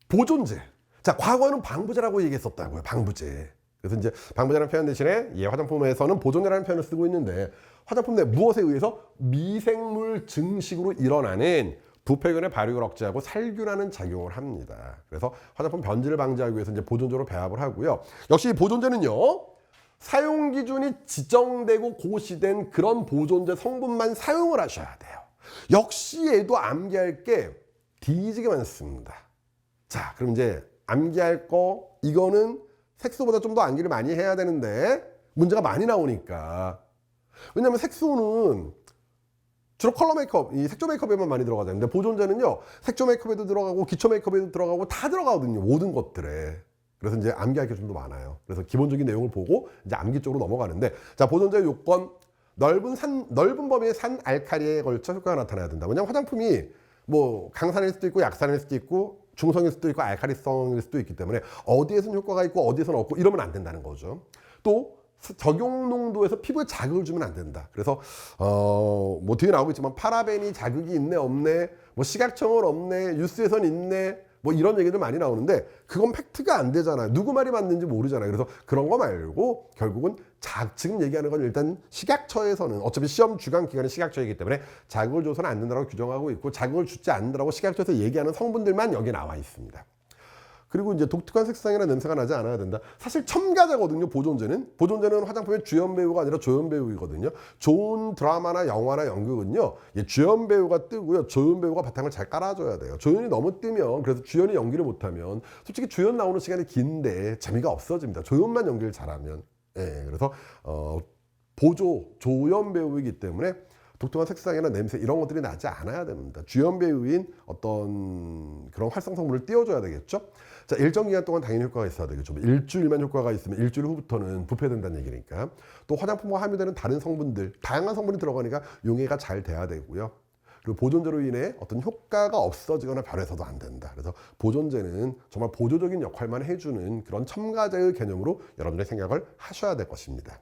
보존제. 자, 과거에는 방부제라고 얘기했었다고요. 방부제. 그래서 이제 방부제라는 표현 대신에 화장품에서는 보존제라는 표현을 쓰고 있는데, 화장품 내 무엇에 의해서 미생물 증식으로 일어나는 부패균의 발육을 억제하고 살균하는 작용을 합니다. 그래서 화장품 변질을 방지하기 위해서 이제 보존제로 배합을 하고요. 역시 이 보존제는요, 사용 기준이 지정되고 고시된 그런 보존제 성분만 사용을 하셔야 돼요. 역시 얘도 암기할 게 뒤지게 많습니다. 자, 그럼 이제 암기할 거, 이거는 색소보다 좀 더 암기를 많이 해야 되는데 문제가 많이 나오니까. 왜냐면 색소는 주로 컬러 메이크업, 이 색조 메이크업에만 많이 들어가잖아요. 근데 보존제는요, 색조 메이크업에도 들어가고 기초 메이크업에도 들어가고 다 들어가거든요. 모든 것들에. 그래서 이제 암기할 게 좀 더 많아요. 그래서 기본적인 내용을 보고 이제 암기 쪽으로 넘어가는데, 자, 보존제 요건, 넓은 범위의 산 알칼리에 걸쳐 효과가 나타나야 된다. 왜냐면 화장품이 뭐 강산일 수도 있고 약산일 수도 있고 중성일 수도 있고 알칼리성일 수도 있기 때문에 어디에서는 효과가 있고 어디에서는 없고 이러면 안 된다는 거죠. 또 적용 농도에서 피부에 자극을 주면 안 된다. 그래서 뭐 뒤에 나오고 있지만 파라벤이 자극이 있네 없네, 뭐 시각청은 없네, 뉴스에선 있네, 뭐 이런 얘기들 많이 나오는데 그건 팩트가 안 되잖아요. 누구 말이 맞는지 모르잖아요. 그래서 그런 거 말고 결국은 지금 얘기하는 건 일단 식약처에서는 어차피 시험 주관 기관이 식약처이기 때문에 자극을 줘서는 안 된다고 규정하고 있고, 자극을 주지 않는다고 식약처에서 얘기하는 성분들만 여기 나와 있습니다. 그리고 이제 독특한 색상이나 냄새가 나지 않아야 된다. 사실 첨가제거든요, 보존제는. 보존제는 화장품의 주연 배우가 아니라 조연 배우이거든요. 좋은 드라마나 영화나 연극은요, 주연 배우가 뜨고요, 조연 배우가 바탕을 잘 깔아줘야 돼요. 조연이 너무 뜨면, 그래서 주연이 연기를 못하면 솔직히 주연 나오는 시간이 긴데 재미가 없어집니다. 조연만 연기를 잘하면. 예, 그래서 조연 배우이기 때문에 독특한 색상이나 냄새 이런 것들이 나지 않아야 됩니다. 주연 배우인 어떤 그런 활성 성분을 띄워줘야 되겠죠. 자, 일정 기간 동안 당연히 효과가 있어야 되겠죠. 일주일만 효과가 있으면 일주일 후부터는 부패된다는 얘기니까. 또 화장품과 함유되는 다른 성분들, 다양한 성분이 들어가니까 용해가 잘 돼야 되고요. 그리고 보존제로 인해 어떤 효과가 없어지거나 변해서도 안 된다. 그래서 보존제는 정말 보조적인 역할만 해주는 그런 첨가제의 개념으로 여러분들의 생각을 하셔야 될 것입니다.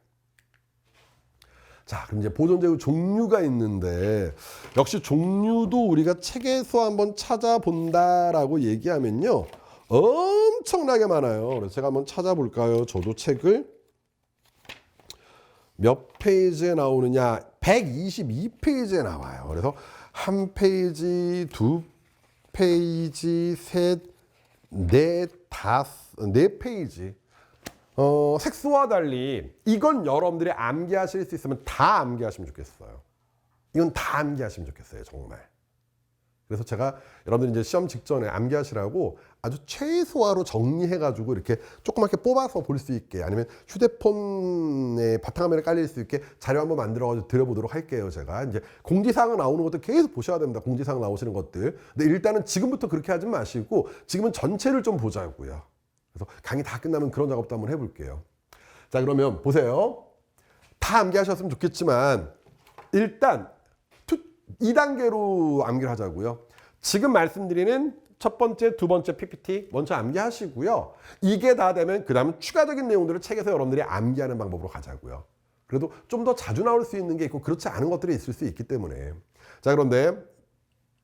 자, 그럼 이제 보존제의 종류가 있는데, 역시 종류도 우리가 책에서 한번 찾아본다라고 얘기하면요, 엄청나게 많아요. 그래서 제가 한번 찾아볼까요? 저도 책을 몇 페이지에 나오느냐, 122페이지에 나와요. 그래서 한 페이지, 두 페이지, 셋, 넷, 네 페이지. 색소와 달리 이건 여러분들이 암기하실 수 있으면 다 암기하시면 좋겠어요. 이건 다 암기하시면 좋겠어요, 정말. 그래서 제가 여러분들 이제 시험 직전에 암기하시라고 아주 최소화로 정리해가지고 이렇게 조그맣게 뽑아서 볼 수 있게, 아니면 휴대폰에 바탕화면에 깔릴 수 있게 자료 한번 만들어가지고 드려보도록 할게요. 제가 이제 공지사항 나오는 것도 계속 보셔야 됩니다. 공지사항 나오시는 것들. 근데 일단은 지금부터 그렇게 하지 마시고 지금은 전체를 좀 보자고요. 그래서 강의 다 끝나면 그런 작업도 한번 해볼게요. 자, 그러면 보세요. 다 암기하셨으면 좋겠지만 일단 2단계로 암기를 하자고요. 지금 말씀드리는 첫 번째, 두 번째 PPT 먼저 암기하시고요. 이게 다 되면 그 다음은 추가적인 내용들을 책에서 여러분들이 암기하는 방법으로 가자고요. 그래도 좀 더 자주 나올 수 있는 게 있고 그렇지 않은 것들이 있을 수 있기 때문에. 자, 그런데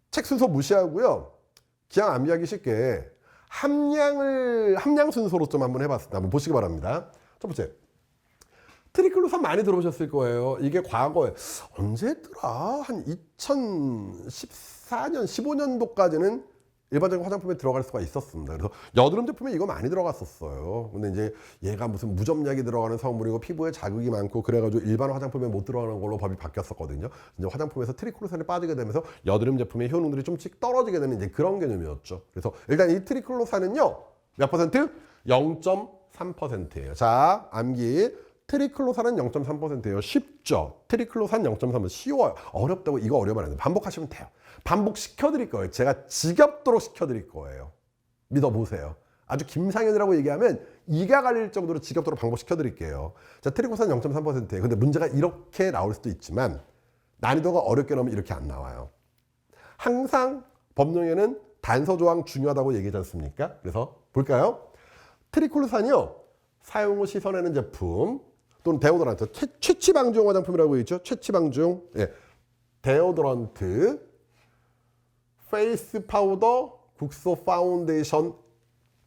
책 순서 무시하고요. 그냥 암기하기 쉽게 함량 순서로 좀 한번 해봤습니다. 한번 보시기 바랍니다. 첫 번째, 트리클로산 많이 들어보셨을 거예요. 이게 과거에 언제더라? 한 2014년, 15년도까지는 일반적인 화장품에 들어갈 수가 있었습니다. 그래서 여드름 제품에 이거 많이 들어갔었어요. 근데 이제 얘가 무슨 무점약이 들어가는 성분이고 피부에 자극이 많고 그래가지고 일반 화장품에 못 들어가는 걸로 법이 바뀌었었거든요. 이제 화장품에서 트리클로산이 빠지게 되면서 여드름 제품의 효능들이 좀씩 떨어지게 되는 이제 그런 개념이었죠. 그래서 일단 이 트리클로산은요, 몇 퍼센트? 0.3%예요. 자, 암기. 트리클로산은 0.3%예요. 쉽죠? 트리클로산 0.3%. 쉬워요. 어렵다고 이거 어려우면 안 돼요. 반복하시면 돼요. 반복시켜드릴 거예요. 제가 지겹도록 시켜드릴 거예요. 믿어보세요. 아주 김상현이라고 얘기하면 이가 갈릴 정도로 지겹도록 반복시켜드릴게요. 자, 트리클로산 0.3%예요. 근데 문제가 이렇게 나올 수도 있지만 난이도가 어렵게 나오면 이렇게 안 나와요. 항상 법령에는 단서 조항 중요하다고 얘기하지 않습니까? 그래서 볼까요? 트리클로산이요, 사용 후 씻어내는 제품 또는 데오더런트, 최치방중 화장품이라고 있죠. 최치방중, 예. 데오더런트, 페이스 파우더, 국소 파운데이션,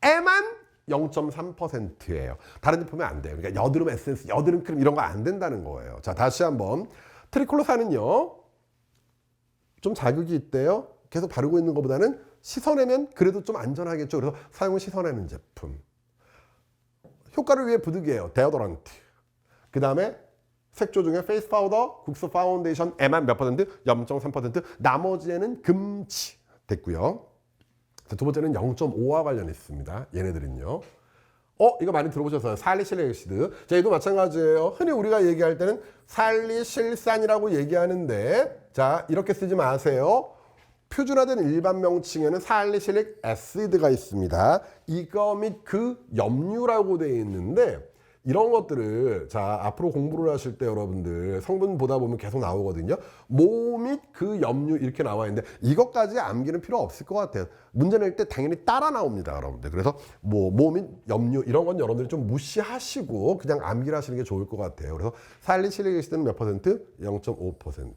에만 0.3%예요. 다른 제품에 안 돼요. 그러니까 여드름 에센스, 여드름 크림 이런 거 안 된다는 거예요. 자, 다시 한번. 트리콜로사는요. 좀 자극이 있대요. 계속 바르고 있는 것보다는 씻어내면 그래도 좀 안전하겠죠. 그래서 사용을 씻어내는 제품. 효과를 위해 부득이해요. 데오도란트. 그 다음에 색조 중에 페이스 파우더, 국수 파운데이션에만 몇 퍼센트? 0.3%. 나머지에는 금치. 됐고요. 두 번째는 0.5와 관련했습니다. 얘네들은요. 이거 많이 들어보셨어요. 살리실릭 액시드. 자, 얘도 마찬가지예요. 흔히 우리가 얘기할 때는 살리실산이라고 얘기하는데, 자, 이렇게 쓰지 마세요. 표준화된 일반 명칭에는 살리실릭 애시드가 있습니다. 이거 및 그 염류라고 되어 있는데, 이런 것들을 자 앞으로 공부를 하실 때 여러분들 성분 보다 보면 계속 나오거든요. 모 및 그 염류 이렇게 나와 있는데 이것까지 암기는 필요 없을 것 같아요. 문제 낼 때 당연히 따라 나옵니다, 여러분들. 그래서 모 및 염류 이런 건 여러분들이 좀 무시하시고 그냥 암기를 하시는 게 좋을 것 같아요. 그래서 살리실릭 애시드는 몇 퍼센트? 0.5%.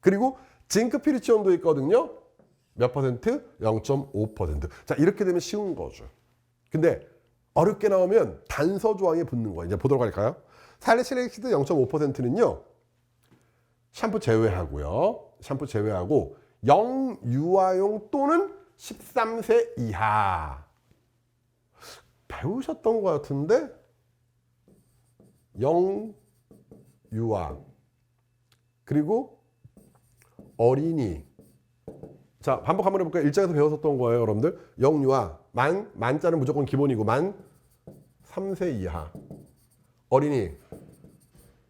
그리고 징크 피리치온도 있거든요. 몇 퍼센트? 0.5%. 자, 이렇게 되면 쉬운 거죠. 근데 어렵게 나오면 단서 조항에 붙는 거예요. 이제 보도록 할까요? 살리실릭 애시드 0.5%는요. 샴푸 제외하고요. 샴푸 제외하고 영유아용 또는 13세 이하. 배우셨던 것 같은데 영유아 그리고 어린이. 자, 반복 한번 해볼까요? 일장에서 배웠었던 거예요, 여러분들. 영유아, 만자는 무조건 기본이고, 만 3세 이하. 어린이,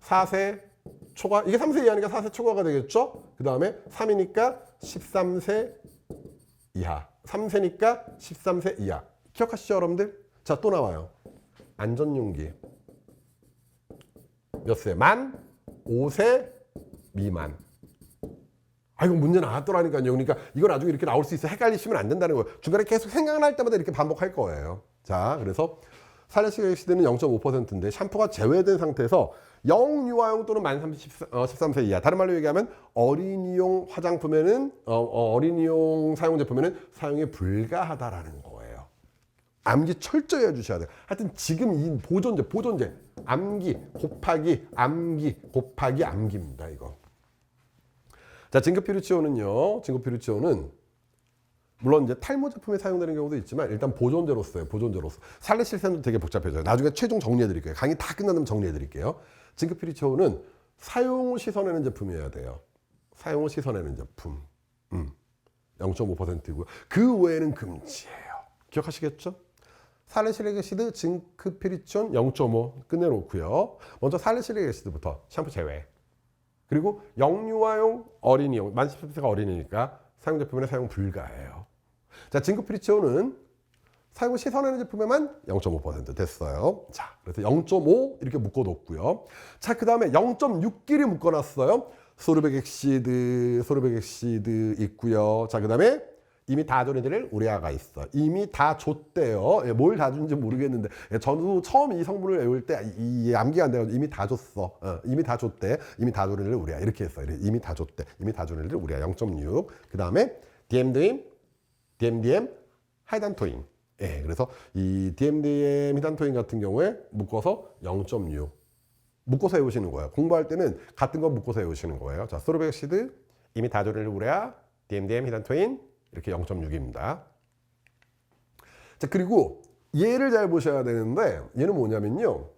4세 초과, 이게 3세 이하니까 4세 초과가 되겠죠? 그 다음에 3이니까 13세 이하. 3세니까 13세 이하. 기억하시죠, 여러분들? 자, 또 나와요. 안전용기. 몇 세? 만 5세 미만. 이거 문제 나왔더라니까요. 그러니까 이거 나중에 이렇게 나올 수 있어. 헷갈리시면 안 된다는 거예요. 중간에 계속 생각날 때마다 이렇게 반복할 거예요. 자, 그래서 살리실릭 애시드는 0.5%인데 샴푸가 제외된 상태에서 영유아용 또는 만 13세 이하. 다른 말로 얘기하면 어린이용 화장품에는 어린이용 사용 제품에는 사용이 불가하다라는 거예요. 암기 철저히 해주셔야 돼요. 하여튼 지금 이 보존제 암기 곱하기 암기입니다. 이거. 자, 징크피루치오는요. 징크피루치오는 물론 이제 탈모 제품에 사용되는 경우도 있지만 일단 보존제로서요. 보존제로서. 살리실산도 되게 복잡해져요. 나중에 최종 정리해 드릴게요. 강의 다 끝나면 정리해 드릴게요. 징크피루치오는 사용 후 씻어내는 제품이어야 돼요. 사용 후 씻어내는 제품. 0.5%고요. 그 외에는 금지예요. 기억하시겠죠? 살리실릭 애시드, 징크피루치온 0.5 끝내놓고요. 먼저 살리실릭 애시드부터 샴푸 제외. 그리고 영유아용 어린이용, 만 10세가 어린이니까 사용 제품에는 사용 불가해요. 자, 징크피루치온은 사용 씻어내는 제품에만 0.5% 됐어요. 자, 그래서 0.5 이렇게 묶어뒀고요. 자, 그 다음에 0.6끼리 묶어놨어요. 소르백 액시드 있고요. 자, 그 다음에 이미 다 줘드릴 우레아가 있어. 이미 다 줬대요. 뭘 다 준지 모르겠는데 저도 처음 이 성분을 외울 때 이 암기가 안 돼가지고 이미 다 줬어. 이미 다 줬대. 이미 다 줘드릴 우레아 이렇게 했어요. 이미 다 줬대. 이미 다 줘드릴 우레아 0.6. 그 다음에 DMDM 하이단토인. 예, 그래서 이 DMDM 히단토인 같은 경우에 묶어서 0.6. 묶어서 외우시는 거예요. 공부할 때는 같은 거 묶어서 외우시는 거예요. 자, 소르백 액시드, 이미 다 줘드릴 우레아, DMDM 히단토인 이렇게 0.6입니다. 자, 그리고 얘를 잘 보셔야 되는데 얘는 뭐냐면요.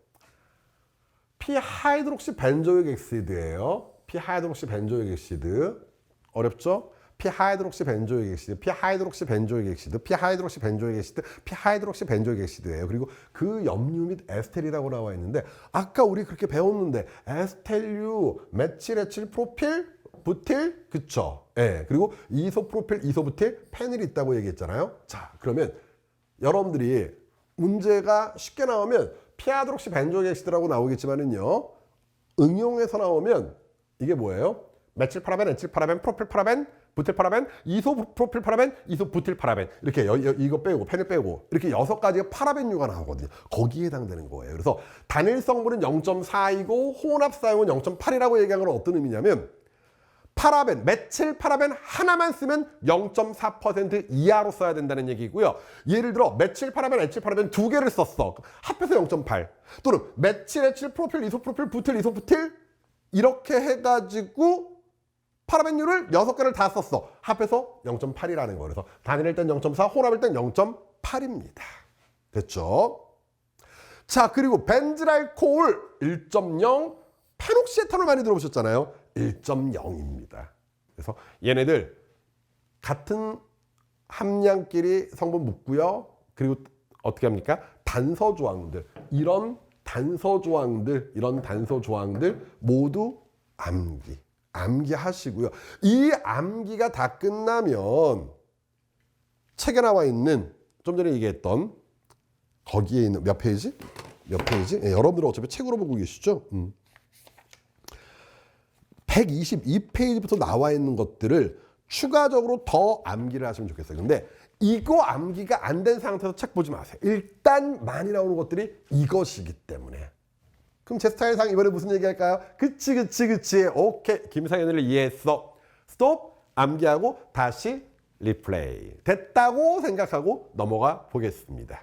피하이드록시 벤조익 액시드예요. 피하이드록시 벤조익 액시드. 어렵죠? 피하이드록시 벤조익 액시드, 피하이드록시 벤조익 액시드, 피하이드록시 벤조익 액시드, 피하이드록시 벤조익 액시드예요. 그리고 그 염류 및 에스텔이라고 나와 있는데 아까 우리 그렇게 배웠는데 에스텔류, 메칠에칠 프로필, 부틸, 그쵸? 예. 그리고 이소프로필, 이소부틸, 페닐이 있다고 얘기했잖아요. 자, 그러면 여러분들이 문제가 쉽게 나오면 피하이드록시 벤조익 액시드라고 나오겠지만은요. 응용해서 나오면 이게 뭐예요? 메칠파라벤, 에칠파라벤, 프로필파라벤, 부틸파라벤, 이소프로필파라벤, 이소부틸파라벤 이렇게 이거 빼고 페닐 빼고 이렇게 6가지의 파라벤류가 나오거든요. 거기에 해당되는 거예요. 그래서 단일 성분은 0.4이고 혼합 사용은 0.8이라고 얘기한 건 어떤 의미냐면 파라벤, 메칠 파라벤 하나만 쓰면 0.4% 이하로 써야 된다는 얘기고요. 예를 들어 메칠 파라벤, 에칠 파라벤 두 개를 썼어. 합해서 0.8. 또는 메칠, 에칠, 프로필, 이소프로필, 부틸, 이소부틸 이렇게 해가지고 파라벤류를 6개를 다 썼어. 합해서 0.8이라는 거. 그래서 단일일 땐 0.4, 혼합일 땐 0.8입니다. 됐죠? 자, 그리고 벤질알코올 1.0, 페녹시에탄올 많이 들어보셨잖아요. 1.0입니다. 그래서 얘네들 같은 함량끼리 성분 묶고요. 그리고 어떻게 합니까? 단서 조항들, 이런 단서 조항들 모두 암기하시고요. 이 암기가 다 끝나면 책에 나와 있는 좀 전에 얘기했던 거기에 있는 몇 페이지? 예, 여러분들은 어차피 책으로 보고 계시죠? 122페이지부터 나와 있는 것들을 추가적으로 더 암기를 하시면 좋겠어요. 근데 이거 암기가 안 된 상태에서 책 보지 마세요. 일단 많이 나오는 것들이 이것이기 때문에. 그럼 제 스타일상 이번에 무슨 얘기할까요? 그치. 오케이. 김상현을 이해했어. 스톱. 암기하고 다시 리플레이. 됐다고 생각하고 넘어가 보겠습니다.